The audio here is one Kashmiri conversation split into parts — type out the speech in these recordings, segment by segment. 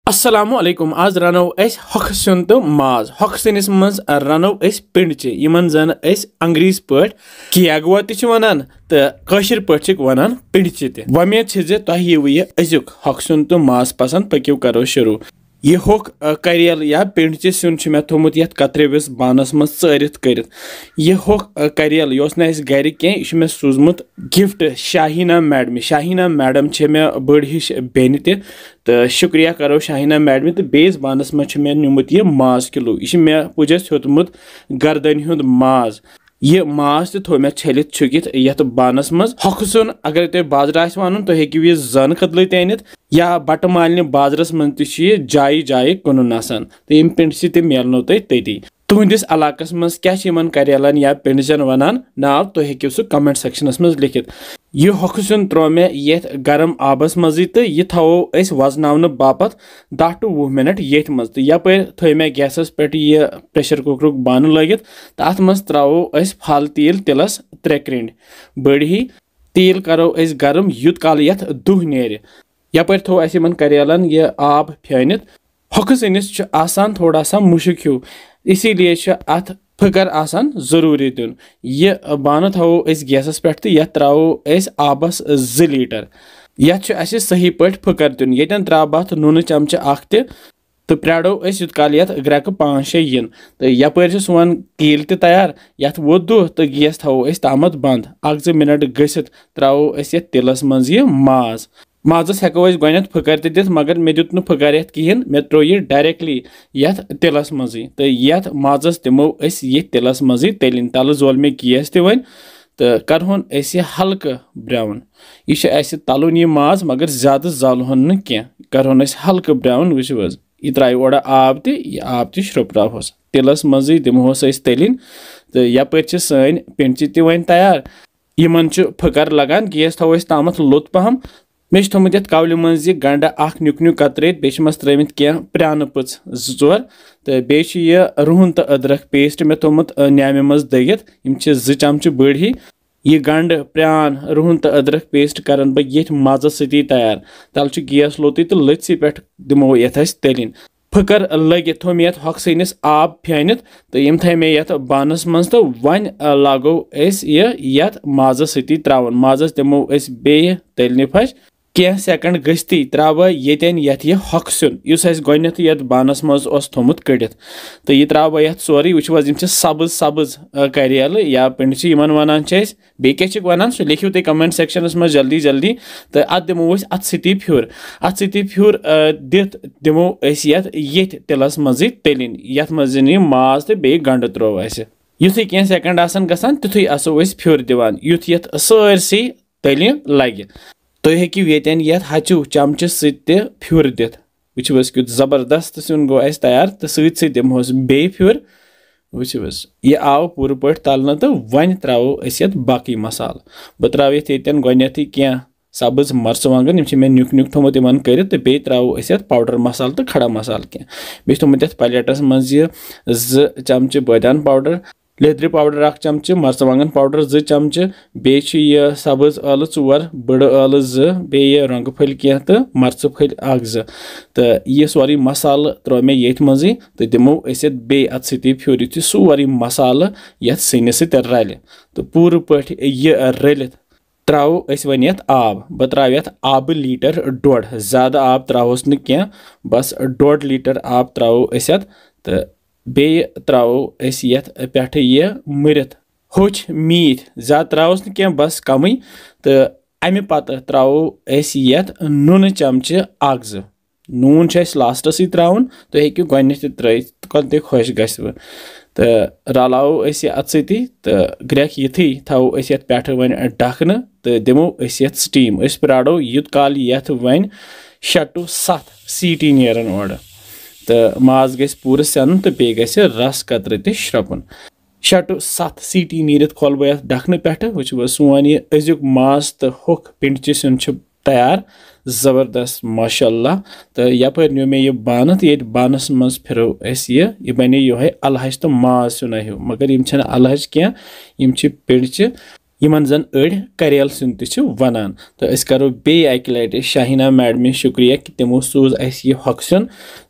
Assalamu alaikum. Az rano es Hokh sun to Maaz. Hokh sinis mans rano es pindchi. Iman zan es Angreez pert Caigua ti chu wanan te kashmir pert chik wanan pindchi te. Wamiyat chhe je tah ye wi azuk Hokh sun to Maaz pasand pakyu karo shuru. Ye Hokh Karele ya pindchi sun chu me thomut yat katrevis banas mas charit karit. Ye Hokh Karele yos na es gari ke ish me suzmut gift Shahina madam chhe me badhish benite. तो शुक्रिया करो शाहिना मैडम तो बेस बानस मे मे निमुत यह माज किलो यह मे पुजस होतमुत गर्दन हुंद माज यह माज तो थो मे छलित छुकित यथ बानस मज हॉख सुन अगर तुम बाजार आस वन तुम हेकि यह जन खतल अनित या बट मालने बाजारस मज तह जाय जाय कुन आसान तो यम पिंडसी तह मिलनो तुह तती तुहंदिस इलाकस मज क्या करेलन या पिंडचन वनान नाव तुम हेकि सह कमेंट सेक्शनस मज लिखित यह हॉख सुन त्रो मे ये गरम आबस मज तो यह थवो वजन बापत 10 to 20 मिनट ये मज तो यपर थो मे गैसस पे यह प्रेशर कुकर बान लगित तो अत मज त्रो फल तेल तिलस 3 क्रिंड बड़ी तेल करो गरम युत काल ये दुह नेर यपर थो इन करेलन यह आब फेनित हॉख सिनिस आसान थोड़ा सा मुश्क हिू इसीलिए अत फकर आसान जरूरी दिन यह बान थवो गैसस पे तो यह त्रो आबस 2 लीटर यह सही पे फकर दिन ये त्रा अत नून चमच तो प्राड़ो युत काल ये ग्रक 5-6 इन तो यपर सोन तेल तैयार ये वो दुह तो गैस थवो तामत बंद 1-2 मिनट गसित त्रो ये तिलस मज यह माज माजस हेको गोत फकर दित मगर मे दुत फकर कहें मे त्रो यह डायरेक्टली ये तिलस मज तो ये माजस दिमो ये तिलस मज तलिन तल जोल मे गैस वन तो करहन हल्क ब्राउन यह तलुन यह माज मगर ज्यादा जालहन न कह करहन हल्क ब्राउन वो यह त्रा ओड़ा आब आब श्रोपरावस तिलस मज दिमोस तलिन तो यपर सन पिंडची वन तैयार इन फकर लगान गैस थो तामत लोत पहम मे थोमुत ये कवल मज गंडा नुक नुक कतरत बे मस त्रित कह प्रान पच 2-4 तो बे रुहन तो अदरक पेस्ट मे थोमुत न्यामे मज दगित 2 चमच बड़ी यह गंड प्रान रुहन तो अदरक पेस्ट करन बह ये मज सती तैयार तल गैस लोत तो लथसी पे दिमो ये तलिन फकर लगे थो मे हॉख सिनिस आब फेनित तो यम थे मे ये बानस मज तो वन लागो ये माज सती त्रावन माजस दिमो बे तलने फच कह सेकंड गस्ती त्राव येन यह हॉख सुन गोत ये बानस मज थोमुत कड़ित तो यह त्राव ये सोरे वो सबज करेल या पिंडची इन वनान बे क्या वनान सह लिखियो तुम कमेंट सेक्शनस में जल्दी जल्दी तो अत दिमो अत सती फ्यूर दित दिमो ये तिलस मज तलिन ये मज माज तो बे गंड त्रो युथु कह सेकंड आसान गसान तिथु आसो फ्यूर दिवान युथ ये सारसी तलिन लगे तुम हेकि ये हचु चमच सत्य फ्यूर दित वुस क्युत जबरदस्त सुन गो तैयार तो सत दिमोस बे फ्यूर वुस यह आव पूर पे तलना तो वन त्रो ये बाकी मसाल बह त्रा ये गोत कह सबज मर्चवांगन मे नुक नुक थोमुत इन कर तो बे त्रो ये पाउडर मसाल तो खड़ा मसाल कह बे थोमुत ये प्लेटस मज 2 चमच बदान पाउडर लेदर पाउडर 1 चमच मर्चवांगन पाउडर 2 चमच बे सबज आलू 4 बड़ आलू 2 बे रंग फल कह तो मर्च फल 1-2 तो यह सोरे मसाल त्रो मे ये मज तो दिमो बे अत सती फ्यूर यु सोरे मसाल ये सिनिस रल तो पूर पे यह रलित त्रो वन ये आब बह त्रा ये आब लीटर 1.5 ज्यादा आब त्रोस न कह बस 1.5 लीटर आब त्रो तो बे त्रो ये पे यह मरित होच मीठ ज्यादा त्रोस न कह बस कम तो अमे पत त्रो ये नून चमच 1-2 नून लास्टस त्रावन तो हेकि गोत त्रत कल तुम खुश गो तो रलावो अत सती तो ग्रेक युथी थवो ये पे वन ढकन तो दिमो ये स्टीम प्राड़ो युत काल ये वन 6 to 7 सीटी नेरन ओर तो माज गस पूर सन तो बे गस रस कतर त श्रपन 6 to 7 सीटी नीरत खोल बह ढकन पे वो सोन यह अजुक माज तो होख पिंडची सुन तैयार जबरदस्त माशाल्लाह तो यपर नो मे यह बान तो ये बानस मज फिरो यह बने योहे अलहज तो माज सुन हिव मगर यम अलहज कह पिंडची یِمن زن أڑۍ کریل سیُن تہِ چھِ وَنان تہٕ أسۍ کرو بیٚیہِ اَکہِ لٹہِ شاہینا میڈمہِ شُکریہ کہِ تِمو سوٗز اَسہِ یہِ ہۄکھٕ سیُن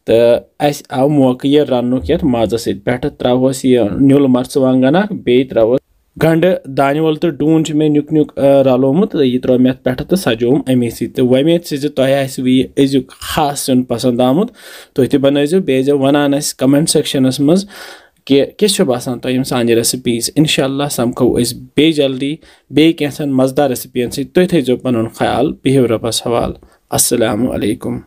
تہٕ اَسہِ آو موقعہٕ یہِ رننُک یتھ مازس سۭتۍ پٮ۪ٹھٕ تراوہوس یہِ نیُل مرژٕوانٛگن اکھ بیٚیہِ تراوہوس گنڈٕ دانہِ وول تہٕ ڈوٗن چھُ مےٚ نیُک نیُک رلومُت تہٕ یہِ تروو مےٚ اتھ پٮ۪ٹھٕ تہٕ سجووُم امی سۭتۍ تہٕ وۄمید چھِ زِ تۄہہِ آسِوٕ یہِ أزیُک خاص سیُن پسنٛد آمُت تُہۍ تہِ بنٲیزیو بیٚیہِ ٲسۍزیو ونان اَسہِ کمنٹ سیکشنس منٛز کہِ کِس چھُ باسان تۄہہِ یِم سانہِ ریسپیٖز انشاء اللہ سمکھو أسۍ بیٚیہِ جلدی بیٚیہِ کینٛژھن مزٕدار ریسپین سۭتۍ تُہۍ تھٲیزیو پنُن خیال بِہِو رۄبس حوالہٕ السلامُ علیکُم